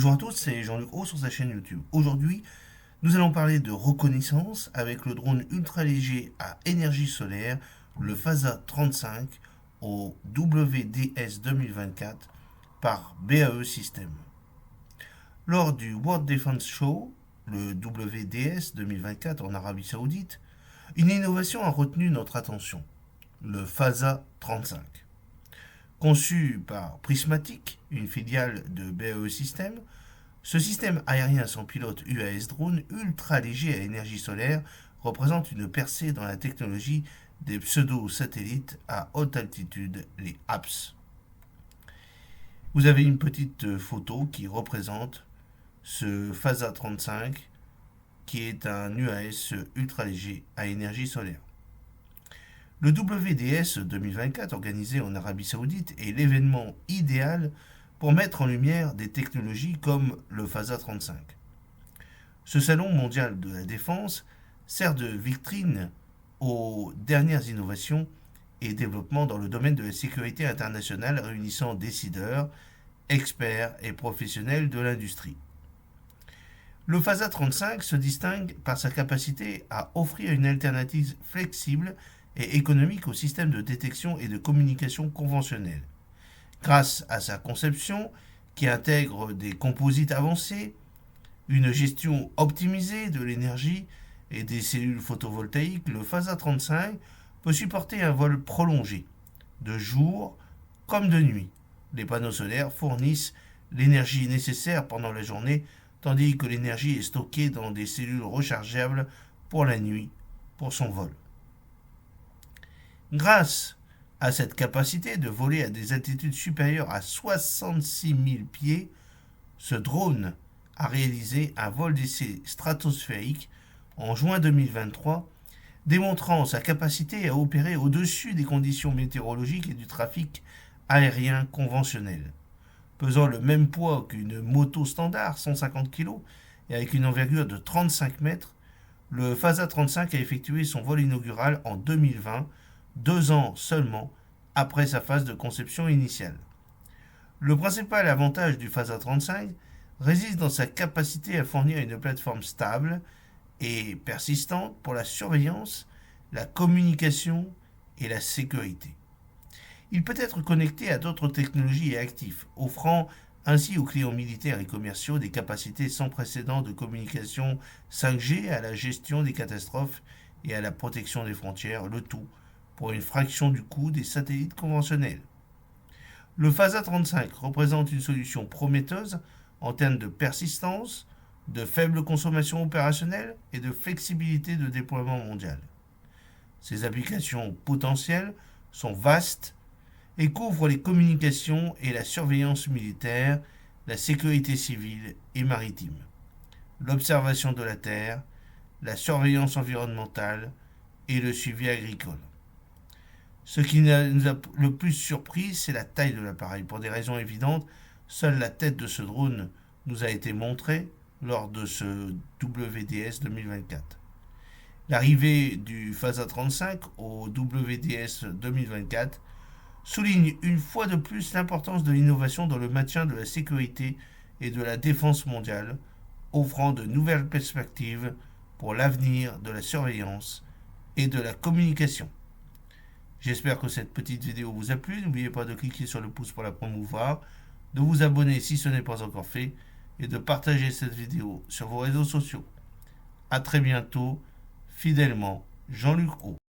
Bonjour à tous, c'est Jean-Luc Haut sur sa chaîne YouTube. Aujourd'hui, nous allons parler de reconnaissance avec le drone ultra léger à énergie solaire, le FASA 35 au WDS 2024 par BAE Systems. Lors du World Defense Show, le WDS 2024 en Arabie Saoudite, une innovation a retenu notre attention, le FASA 35. Conçu par Prismatic, une filiale de BAE Systems, ce système aérien sans pilote UAS drone ultra léger à énergie solaire représente une percée dans la technologie des pseudo-satellites à haute altitude, les HAPS. Vous avez une petite photo qui représente ce FASA 35 qui est un UAS ultra léger à énergie solaire. Le WDS 2024 organisé en Arabie Saoudite est l'événement idéal pour mettre en lumière des technologies comme le FASA 35. Ce salon mondial de la défense sert de vitrine aux dernières innovations et développements dans le domaine de la sécurité internationale réunissant décideurs, experts et professionnels de l'industrie. Le FASA 35 se distingue par sa capacité à offrir une alternative flexible et économique au système de détection et de communication conventionnel. Grâce à sa conception qui intègre des composites avancés, une gestion optimisée de l'énergie et des cellules photovoltaïques, le FASA 35 peut supporter un vol prolongé, de jour comme de nuit. Les panneaux solaires fournissent l'énergie nécessaire pendant la journée, tandis que l'énergie est stockée dans des cellules rechargeables pour la nuit, pour son vol. Grâce à cette capacité de voler à des altitudes supérieures à 66 000 pieds, ce drone a réalisé un vol d'essai stratosphérique en juin 2023, démontrant sa capacité à opérer au-dessus des conditions météorologiques et du trafic aérien conventionnel. Pesant le même poids qu'une moto standard, 150 kg, et avec une envergure de 35 mètres, le FASA 35 a effectué son vol inaugural en 2020, 2 ans seulement après sa phase de conception initiale. Le principal avantage du FASA 35 réside dans sa capacité à fournir une plateforme stable et persistante pour la surveillance, la communication et la sécurité. Il peut être connecté à d'autres technologies et actifs, offrant ainsi aux clients militaires et commerciaux des capacités sans précédent de communication 5G à la gestion des catastrophes et à la protection des frontières, le tout pour une fraction du coût des satellites conventionnels. Le FASA 35 représente une solution prometteuse en termes de persistance, de faible consommation opérationnelle et de flexibilité de déploiement mondial. Ses applications potentielles sont vastes et couvrent les communications et la surveillance militaire, la sécurité civile et maritime, l'observation de la Terre, la surveillance environnementale et le suivi agricole. Ce qui nous a le plus surpris, c'est la taille de l'appareil. Pour des raisons évidentes, seule la tête de ce drone nous a été montrée lors de ce WDS 2024. L'arrivée du FASA 35 au WDS 2024 souligne une fois de plus l'importance de l'innovation dans le maintien de la sécurité et de la défense mondiale, offrant de nouvelles perspectives pour l'avenir de la surveillance et de la communication. J'espère que cette petite vidéo vous a plu. N'oubliez pas de cliquer sur le pouce pour la promouvoir, de vous abonner si ce n'est pas encore fait et de partager cette vidéo sur vos réseaux sociaux. A très bientôt, fidèlement, Jean-Luc Haut.